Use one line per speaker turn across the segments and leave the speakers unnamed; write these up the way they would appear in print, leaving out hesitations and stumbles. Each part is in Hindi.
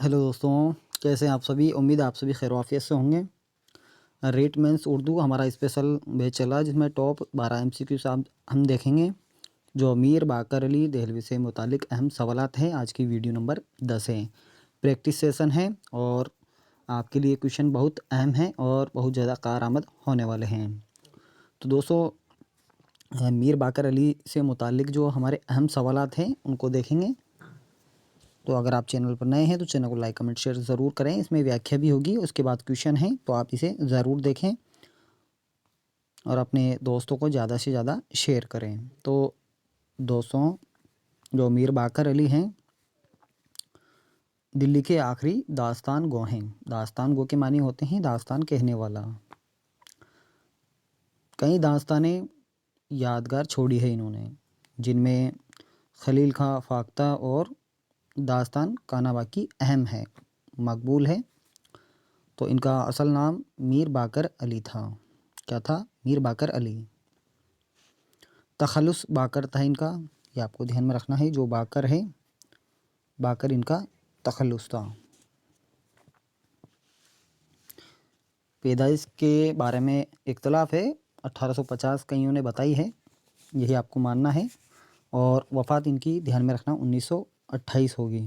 हेलो दोस्तों, कैसे हैं आप सभी। उम्मीद है आप सभी खैर-ओ-आफ़ियत से होंगे। रेट मेंस उर्दू हमारा स्पेशल बैच चला है, जिसमें टॉप 12 एमसीक्यूज़ हम देखेंगे, जो अमीर बाकर अली देहलवी से मुतालिक अहम सवालात हैं। आज की वीडियो नंबर 10 है। प्रैक्टिस सेशन है और आपके लिए क्वेश्चन बहुत अहम हैं और बहुत ज़्यादा कारआमद होने वाले हैं। तो दोस्तों, मीर बाकर अली से मुतालिक जो हमारे अहम सवालात हैं, उनको देखेंगे। तो अगर आप चैनल पर नए हैं तो चैनल को लाइक कमेंट शेयर ज़रूर करें। इसमें व्याख्या भी होगी, उसके बाद क्वेश्चन है, तो आप इसे ज़रूर देखें और अपने दोस्तों को ज़्यादा से ज़्यादा शेयर करें। तो दोस्तों, जो मीर बाकर अली हैं, दिल्ली के आखिरी दास्तान गो हैं। दास्तान गो के मानी होते हैं दास्तान कहने वाला। कई दास्तानें यादगार छोड़ी है इन्होंने, जिनमें खलील खां फाख्ता और दास्तान कानाबाकी अहम है, मकबूल है। तो इनका असल नाम मीर बाकर अली था। क्या था? मीर बाकर अली। तखल्लुस बाकर था इनका, ये आपको ध्यान में रखना है। जो बाकर है, बाकर इनका तखल्लुस था। पैदाइश के बारे में इख्तलाफ है, 1850 कईयों ने बताई है, यही आपको मानना है। और वफ़ात इनकी ध्यान में रखना 1928 होगी।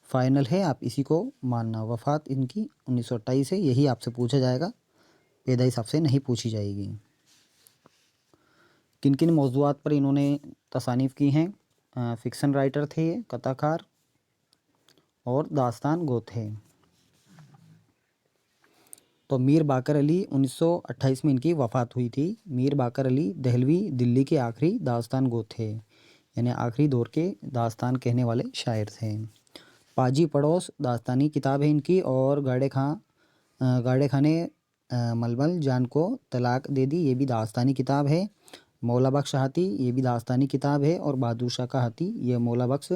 फाइनल है, आप इसी को मानना। वफ़ात इनकी 1928 है, यही आपसे पूछा जाएगा, पैदाइश आपसे नहीं पूछी जाएगी। किन किन मौज़ूआत पर इन्होंने तसानीफ़ की हैं? फ़िक्शन राइटर थे ये, कथाकार और दास्तान गो थे। तो मीर बाकर अली 1928 में इनकी वफ़ात हुई थी। मीर बाकर अली देहलवी दिल्ली के आखिरी दास्तान गो थे, यानी आखिरी दौर के दास्तान कहने वाले शायर थे। पाजी पड़ोस दास्तानी किताब है इनकी। और गाड़े खां ने मलमल जान को तलाक दे दी, ये भी दास्तानी किताब है। मौला बख्श हाथी, ये भी दास्तानी किताब है। और बहादुर शाह का हाथी, ये मौला बख्श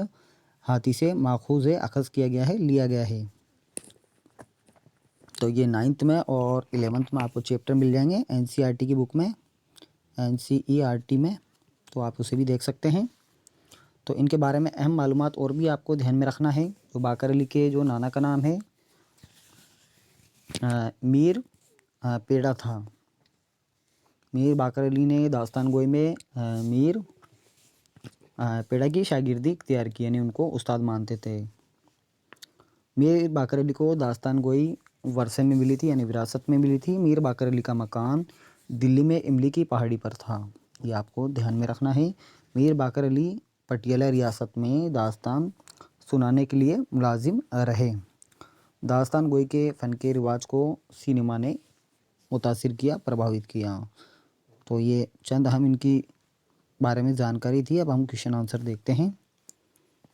हाथी से माखूज़ है, अख़ज़ किया गया है, लिया गया है। तो ये 9th में और 11th में आपको चैप्टर मिल जाएंगे एनसीईआरटी की बुक में, एनसीईआरटी में, तो आप उसे भी देख सकते हैं। तो इनके बारे में अहम मालूमात और भी आपको ध्यान में रखना है। तो बाकर अली के जो नाना का नाम है मीर पेड़ा था। मीर बाकर अली ने दास्तान गोई में मीर पेड़ा की शागिर्दी इख्तियार की, यानी उनको उस्ताद मानते थे। मीर बाकर अली को दास्तान गोई वर्षे में मिली थी, यानी विरासत में मिली थी। मीर बाकर अली का मकान दिल्ली में इमली की पहाड़ी पर था, ये आपको ध्यान में रखना है। मीर बाकर अली पटियाला रियासत में दास्तान सुनाने के लिए मुलाजिम रहे। दास्तान गोई के फ़न के रिवाज को सिनेमा ने मुतासिर किया, प्रभावित किया। तो ये चंद हम इनकी बारे में जानकारी थी। अब हम क्वेश्चन आंसर देखते हैं।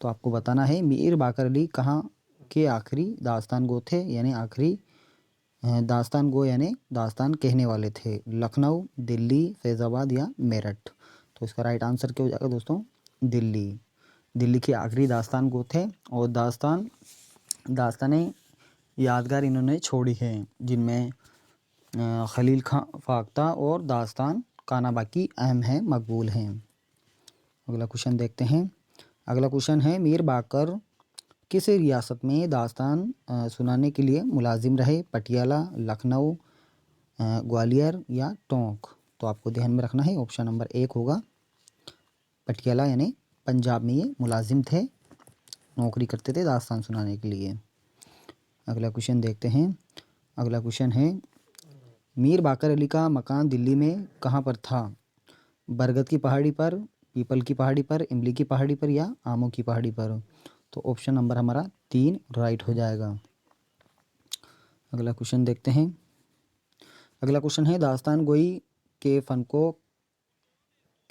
तो आपको बताना है मीर बाकर अली कहाँ के आखिरी दास्तान गो थे, यानी आखिरी दास्तान गो यानी दास्तान कहने वाले थे। लखनऊ, दिल्ली, फैज़ाबाद या मेरठ। तो इसका राइट आंसर क्या हो जाएगा दोस्तों? दिल्ली। दिल्ली के आखिरी दास्तान गो थे। और दास्तानें यादगार इन्होंने छोड़ी हैं, जिनमें खलील खां फाख्ता और दास्तान कानाबाकी अहम हैं, मकबूल हैं। अगला क्वेश्चन देखते हैं। अगला क्वेश्चन है मीर बाकर किस रियासत में दास्तान सुनाने के लिए मुलाजिम रहे? पटियाला, लखनऊ, ग्वालियर या टोंक। तो आपको ध्यान में रखना है, ऑप्शन नंबर 1 होगा पटियाला, यानी पंजाब में ये मुलाजिम थे, नौकरी करते थे दास्तान सुनाने के लिए। अगला क्वेश्चन देखते हैं। अगला क्वेश्चन है मीर बाकर अली का मकान दिल्ली में कहाँ पर था? बरगद की पहाड़ी पर, पीपल की पहाड़ी पर, इमली की पहाड़ी पर या आमों की पहाड़ी पर। तो ऑप्शन नंबर हमारा 3 राइट हो जाएगा। अगला क्वेश्चन देखते हैं। अगला क्वेश्चन है दास्तान गोई के फ़न को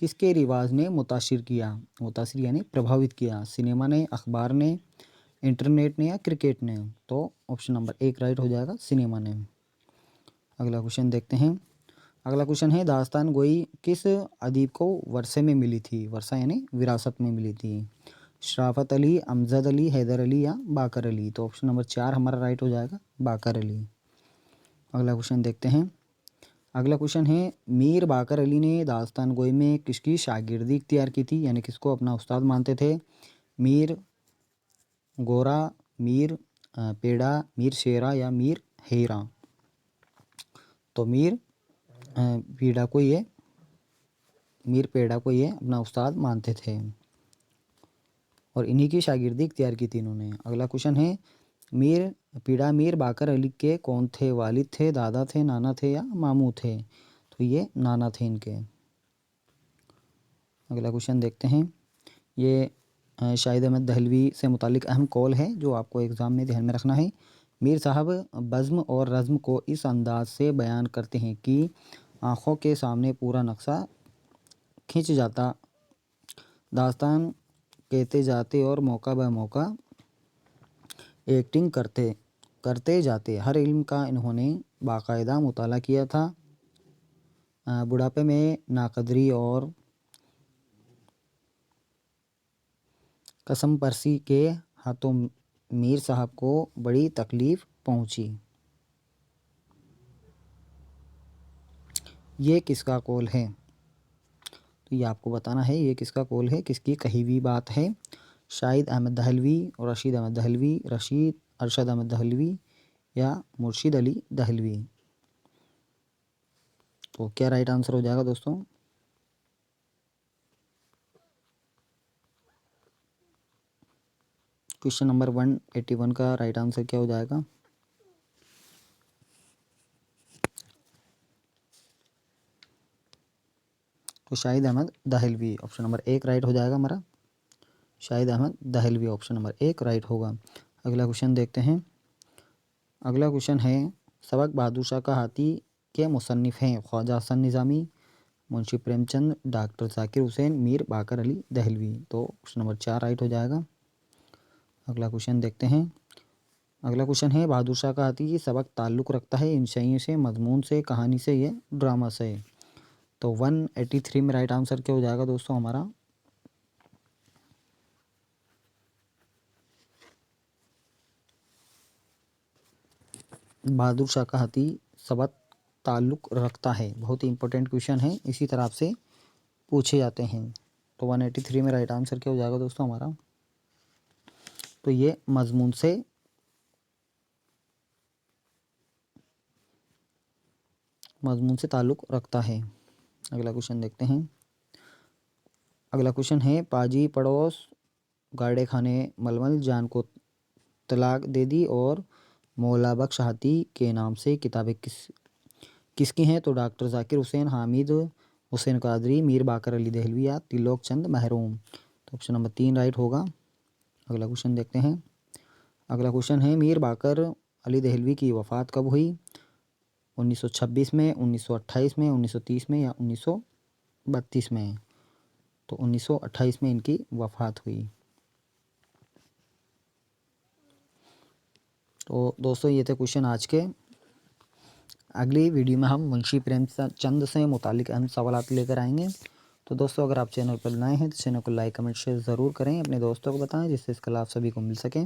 किसके रिवाज ने मुतासिर किया? मुतासिर यानी प्रभावित किया। सिनेमा ने, अखबार ने, इंटरनेट ने या क्रिकेट ने। तो ऑप्शन नंबर 1 राइट हो जाएगा, सिनेमा ने। अगला क्वेश्चन देखते हैं। अगला क्वेश्चन है दास्तान गोई किस अदीब को वर्षे में मिली थी? वर्षा यानी विरासत में मिली थी। शराफत अली, अमजद अली, हैदर अली या बाकर अली। तो ऑप्शन नंबर 4 हमारा राइट हो जाएगा, बाकर अली। अगला क्वेश्चन देखते हैं। अगला क्वेश्चन है मीर बाकर अली ने दास्तान गोई में किसकी शागिर्दी इख्तियार की थी, यानी किसको अपना उस्ताद मानते थे? मीर गोरा मीर पेड़ा, मीर शेरा या मीर हेरा। तो मीर पेड़ा को ये अपना उस्ताद मानते थे और इन्हीं की शागिर्दी इख्तियार की थी इन्होंने। अगला क्वेश्चन है, मीर बाकर अली के कौन थे? वालिद थे, दादा थे, नाना थे या मामू थे? तो ये नाना थे इनके। अगला क्वेश्चन देखते हैं, ये शाहिद अहमद दहलवी से मुतालिक अहम कौल है जो आपको एग्ज़ाम में ध्यान में रखना है। मीर साहब बज़्म और रज़्म को इस अंदाज से बयान करते हैं कि आँखों के सामने पूरा नक्शा खिंच जाता, दास्तान कहते जाते और मौका ब मौका एक्टिंग करते जाते। हर इल्म का इन्होंने बाकायदा मुताला किया था। बुढ़ापे में नाकदरी और कसम परसी के हाथों मीर साहब को बड़ी तकलीफ़ पहुंची। ये किसका कौल है? तो ये आपको बताना है ये किसका कौल है, किसकी कही हुई बात है। शाहिद अहमद दहलवी, रशीद अहमद दहलवी, अरशद अहमद दहलवी या मुर्शिद अली दहलवी। तो क्या राइट आंसर हो जाएगा दोस्तों? क्वेश्चन नंबर 181 का राइट आंसर क्या हो जाएगा? तो Shahid Ahmad Dehlavi option number 1 right हो जाएगा हमारा। Shahid Ahmad Dehlavi option number 1 right होगा। अगला क्वेश्चन देखते हैं। अगला क्वेश्चन है, सबक बहादुर शाह का हाथी के मुसन्निफ़ हैं ख्वाजा हसन निज़ामी, मुंशी प्रेमचंद, डॉक्टर ज़ाकिर हुसैन, मीर बाकर अली दहलवी। तो ऑप्शन नंबर 4 राइट हो जाएगा। अगला क्वेश्चन देखते हैं। अगला क्वेश्चन है, बहादुर शाह का हाथी सबक ताल्लुक़ रखता है इंशाइयों से, मजमून से, कहानी से या ड्रामा से? तो 183 में राइट आंसर क्या हो जाएगा दोस्तों हमारा? बहादुर शाह का हाथी सबक ताल्लुक़ रखता है, बहुत ही इंपॉर्टेंट क्वेश्चन है, इसी तरह से पूछे जाते हैं। तो 183 में राइट आंसर क्या हो जाएगा दोस्तों हमारा? तो ये मजमून से ताल्लुक़ रखता है। अगला क्वेश्चन देखते हैं। अगला क्वेश्चन है, पाजी पड़ोस गाड़े खाने मलमल जान को तलाक दे दी और मौला बख्श हाथी के नाम से किताबें किसकी हैं? तो डॉक्टर ज़ाकिर हुसैन, हामिद हुसैन कादरी, मीर बाकर अली दहलवी या तिलोक चंद महरूम। तो ऑप्शन नंबर 3 राइट होगा। अगला क्वेश्चन देखते हैं। अगला क्वेश्चन है, मीर बाकर अली दहलवी की वफ़ात कब हुई? 1926 में, 1928 में, 1930 में या 1932 में? तो 1928 में इनकी वफ़ात हुई। तो दोस्तों ये थे क्वेश्चन आज के। अगली वीडियो में हम मुंशी प्रेमचंद से मुतालिक अहम सवालात लेकर आएंगे। तो दोस्तों अगर आप चैनल पर नए हैं तो चैनल को लाइक कमेंट शेयर ज़रूर करें, अपने दोस्तों को बताएं जिससे इसका लाभ सभी को मिल सके।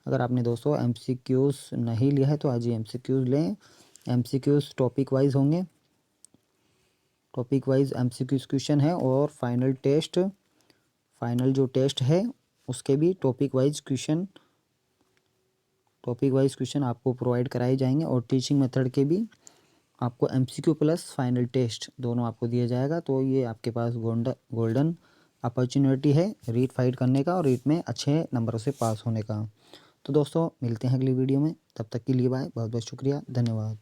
अगर आपने दोस्तों MCQs नहीं लिया है तो आज ही MCQs लें। MCQs टॉपिक वाइज होंगे, टॉपिक वाइज MCQs क्वेश्चन है और फाइनल जो टेस्ट है उसके भी टॉपिक वाइज क्वेश्चन आपको प्रोवाइड कराए जाएंगे और टीचिंग मेथड के भी आपको MCQ प्लस फाइनल टेस्ट दोनों आपको दिया जाएगा। तो ये आपके पास गोल्डन अपॉर्चुनिटी है रीट फाइट करने का और रीट में अच्छे नंबरों से पास होने का। तो दोस्तों मिलते हैं अगली वीडियो में, तब तक के लिए बाय, बहुत बहुत शुक्रिया, धन्यवाद।